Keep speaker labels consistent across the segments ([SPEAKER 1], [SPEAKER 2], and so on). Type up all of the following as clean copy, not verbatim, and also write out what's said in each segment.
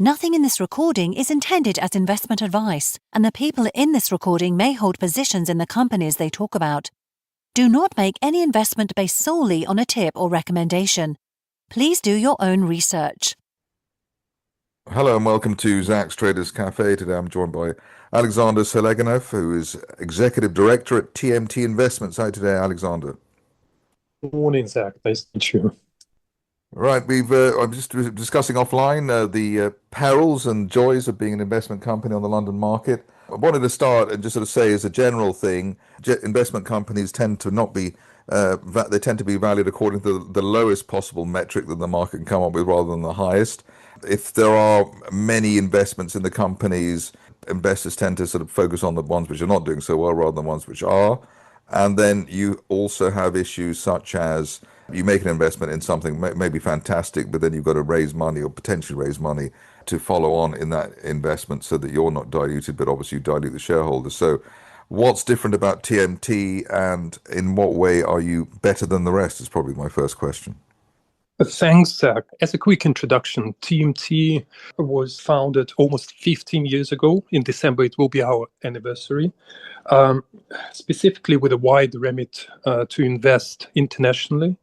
[SPEAKER 1] Nothing in this recording is intended as investment advice, and the people in this recording may hold positions in the companies they talk about. Do not make any investment based solely on a tip or recommendation. Please do your own research.
[SPEAKER 2] Hello and welcome to Zak's Traders Cafe. Today I'm joined by Alexander Selegenev, who is Executive Director at TMT Investments. Hi today, Alexander.
[SPEAKER 3] Good morning, Zach. Nice to meet you.
[SPEAKER 2] Right, I'm just discussing offline the perils and joys of being an investment company on the London market. I wanted to start and just sort of say, as a general thing, investment companies tend to not be they tend to be valued according to the lowest possible metric that the market can come up with rather than the highest. If there are many investments in the companies, investors tend to sort of focus on the ones which are not doing so well rather than the ones which are. And then you also have issues such as you make an investment in something maybe fantastic, but then you've got to raise money or potentially raise money to follow on in that investment so that you're not diluted, but obviously you dilute the shareholders. So what's different about TMT, and in what way are you better than the rest is probably my first question.
[SPEAKER 3] Thanks, Zach. As a quick introduction, TMT was founded almost 15 years ago. In December, it will be our anniversary, specifically with a wide remit to invest internationally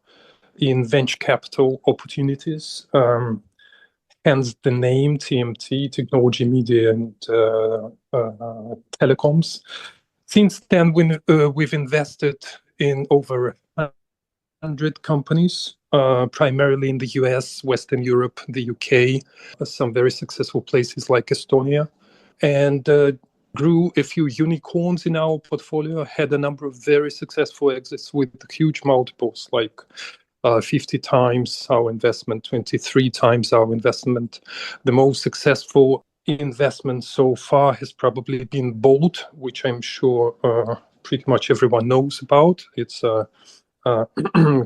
[SPEAKER 3] in venture capital opportunities. Hence the name TMT, Technology, Media and Telecoms. Since then, we've invested in over 100 companies, primarily in the US, Western Europe, the UK, some very successful places like Estonia, and grew a few unicorns in our portfolio, had a number of very successful exits with huge multiples, like 50 times our investment, 23 times our investment. The most successful investment so far has probably been Bolt, which I'm sure pretty much everyone knows about. It's a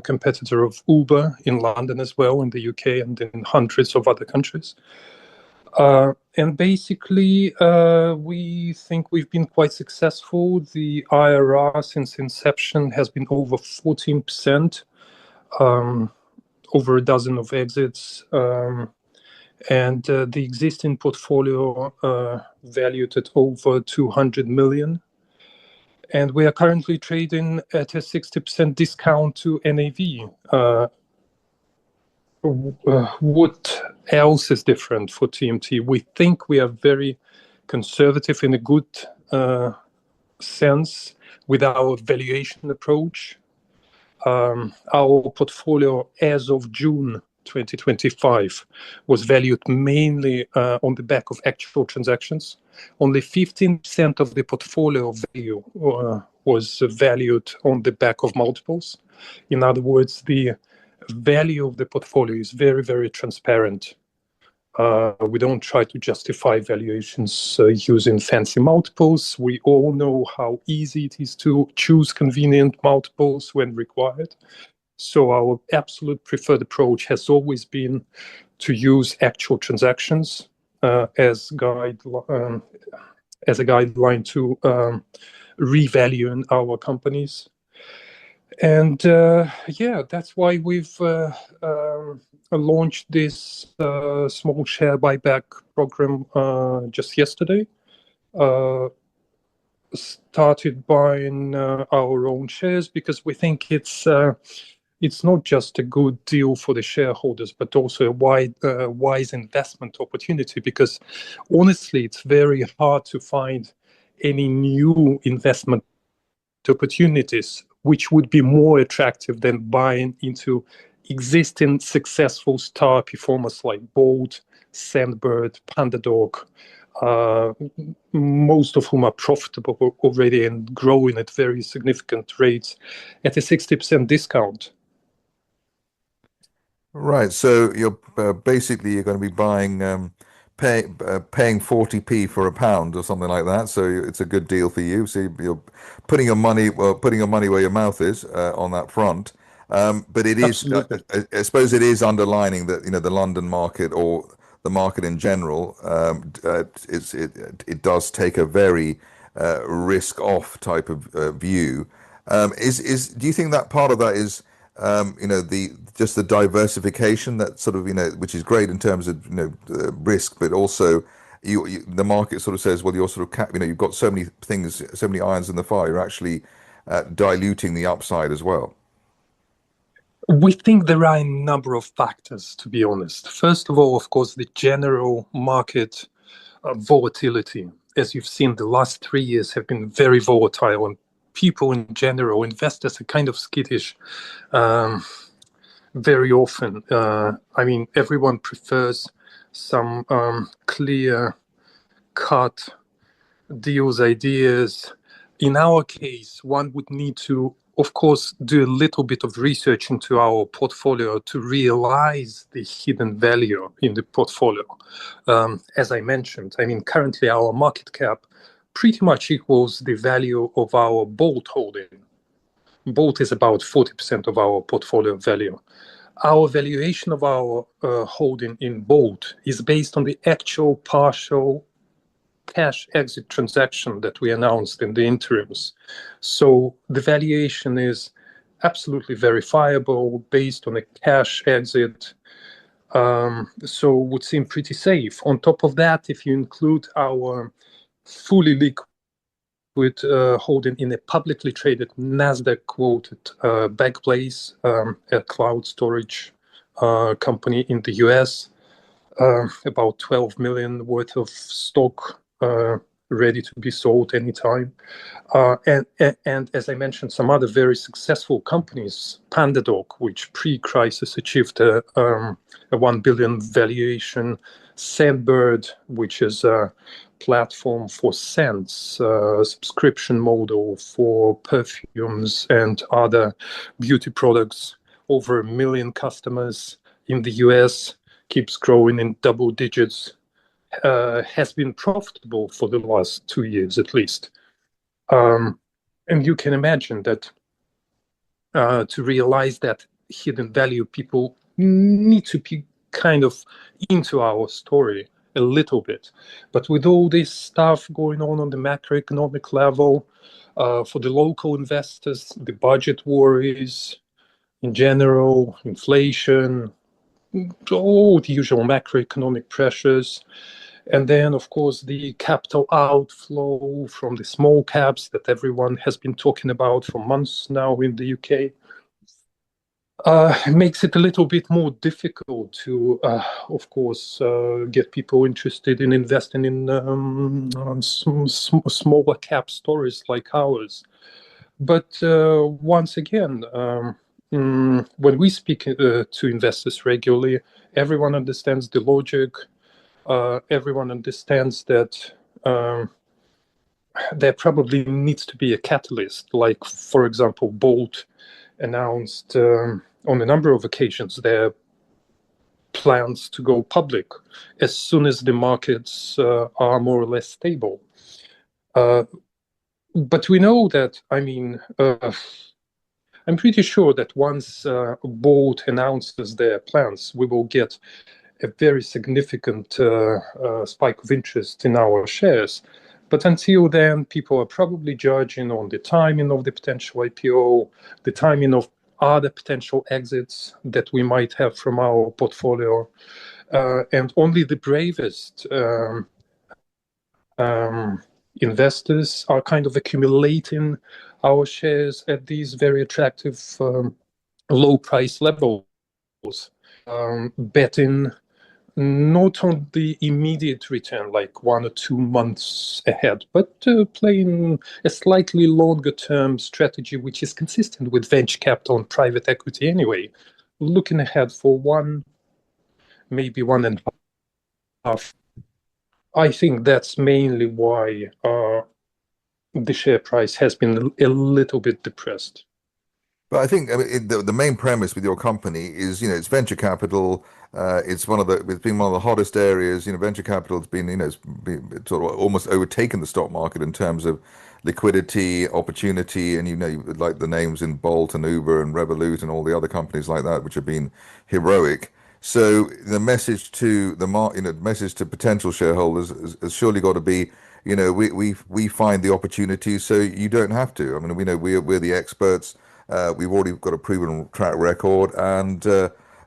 [SPEAKER 3] competitor of Uber in London as well, in the UK and in hundreds of other countries. And basically, we think we've been quite successful. The IRR since inception has been over 14%, over a dozen of exits. And the existing portfolio valued at over 200 million. And we are currently trading at a 60% discount to NAV. What else is different for TMT? We think we are very conservative in a good sense with our valuation approach. Our portfolio as of June 2025 was valued mainly on the back of actual transactions. Only 15% of the portfolio value was valued on the back of multiples. In other words, the value of the portfolio is very, very transparent. We don't try to justify valuations using fancy multiples. We all know how easy it is to choose convenient multiples when required. So our absolute preferred approach has always been to use actual transactions as a guideline to revalue our companies. And that's why we've launched this small share buyback program just yesterday. Started buying our own shares because we think it's not just a good deal for the shareholders, but also a wise investment opportunity, because honestly, it's very hard to find any new investment opportunities which would be more attractive than buying into existing successful star performers like Bolt, Sandbird, PandaDog, most of whom are profitable already and growing at very significant rates at a 60% discount.
[SPEAKER 2] Right, so you're basically going to be buying, paying 40p for a pound or something like that. So it's a good deal for you. So you're putting your money where your mouth is on that front. But it is, I suppose, it is underlining that the London market or the market in general, it does take a very risk-off type of view. Do you think that part of that is the just the diversification that sort of, which is great in terms of, risk, but also the market sort of says, well, you're sort of you've got so many things, so many irons in the fire, you're actually diluting the upside as well.
[SPEAKER 3] We think there are a number of factors, to be honest. First of all, of course, the general market volatility. As you've seen, the last 3 years have been very volatile, and people in general, investors, are kind of skittish very often. Everyone prefers some clear-cut deals, ideas. In our case, one would need to, of course, do a little bit of research into our portfolio to realize the hidden value in the portfolio. As I mentioned, currently our market cap pretty much equals the value of our Bolt holding. Bolt is about 40% of our portfolio value. Our valuation of our holding in Bolt is based on the actual partial cash exit transaction that we announced in the interims. So the valuation is absolutely verifiable based on a cash exit. So would seem pretty safe. On top of that, if you include our fully liquid holding in a publicly traded NASDAQ quoted Backblaze, a cloud storage company in the US, about 12 million worth of stock ready to be sold anytime. And as I mentioned, some other very successful companies, PandaDoc, which pre-crisis achieved a 1 billion valuation, Sandbird, which is a platform for scents, subscription model for perfumes and other beauty products, over 1 million customers in the US, keeps growing in double digits, has been profitable for the last 2 years at least. And you can imagine that to realize that hidden value, people need to be kind of into our story a little bit. But with all this stuff going on the macroeconomic level, for the local investors, the budget worries in general, inflation, all the usual macroeconomic pressures. And then, of course, the capital outflow from the small caps that everyone has been talking about for months now in the UK. Makes it a little bit more difficult to, of course, get people interested in investing in smaller cap stories like ours. But once again, when we speak to investors regularly, everyone understands the logic. Everyone understands that there probably needs to be a catalyst, like, for example, Bolt announced on a number of occasions their plans to go public as soon as the markets are more or less stable. But we know that, I'm pretty sure that once Bolt announces their plans, we will get a very significant spike of interest in our shares. But until then, people are probably judging on the timing of the potential IPO, the timing of other potential exits that we might have from our portfolio. And only the bravest investors are kind of accumulating our shares at these very attractive low price levels, betting not on the immediate return, like 1 or 2 months ahead, but playing a slightly longer term strategy, which is consistent with venture capital and private equity anyway, looking ahead for 1, maybe 1.5. I think that's mainly why the share price has been a little bit depressed.
[SPEAKER 2] But I think the main premise with your company is, it's venture capital. It's been one of the hottest areas. Venture capital has been, it's been sort of almost overtaken the stock market in terms of liquidity, opportunity, and like the names in Bolt and Uber and Revolut and all the other companies like that, which have been heroic. So the message to the message to potential shareholders has surely got to be, we find the opportunity, so you don't have to. We know we're the experts. We've already got a proven track record, and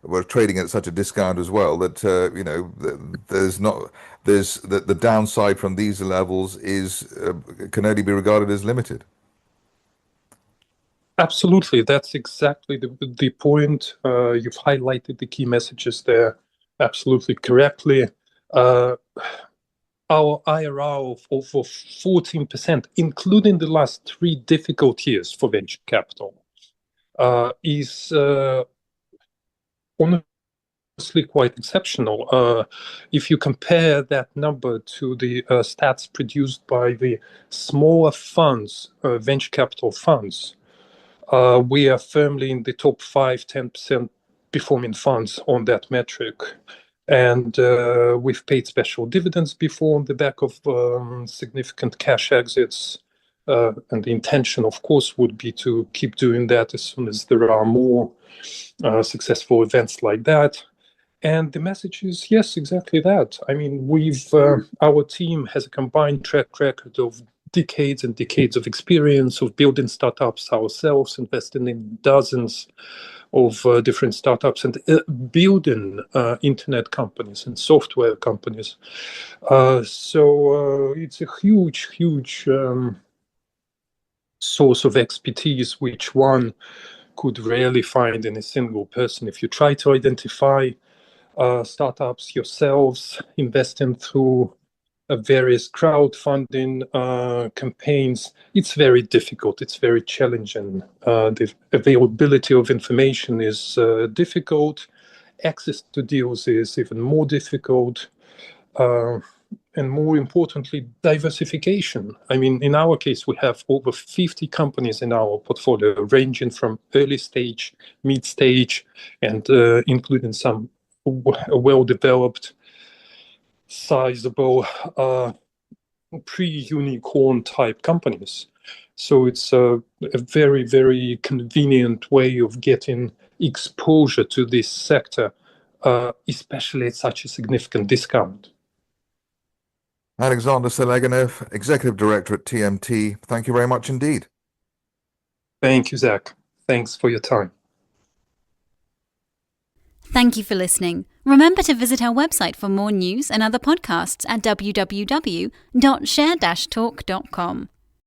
[SPEAKER 2] we're trading at such a discount as well that there's the downside from these levels can only be regarded as limited.
[SPEAKER 3] Absolutely, that's exactly the point. You've highlighted the key messages there absolutely correctly. Our IRR of over 14%, including the last 3 difficult years for venture capital, is honestly quite exceptional. If you compare that number to the stats produced by the smaller funds, venture capital funds, we are firmly in the top 5-10% performing funds on that metric. And we've paid special dividends before on the back of significant cash exits. And the intention, of course, would be to keep doing that as soon as there are more successful events like that. And the message is, yes, exactly that. I mean, our team has a combined track record of decades and decades of experience of building startups ourselves, investing in dozens of different startups, and building internet companies and software companies. So it's a huge, huge source of expertise, which one could rarely find in a single person. If you try to identify startups yourselves, investing through various crowdfunding campaigns, it's very difficult. It's very challenging. The availability of information is difficult. Access to deals is even more difficult. And more importantly, diversification. I mean, in our case, we have over 50 companies in our portfolio, ranging from early stage, mid stage, and including some well-developed, sizable pre-unicorn type companies. So it's a very, very convenient way of getting exposure to this sector, especially at such a significant discount.
[SPEAKER 2] Alexander Selegenev, Executive Director at TMT, thank you very much indeed.
[SPEAKER 3] Thank you, Zach. Thanks for your time.
[SPEAKER 4] Thank you for listening. Remember to visit our website for more news and other podcasts at www.share-talk.com.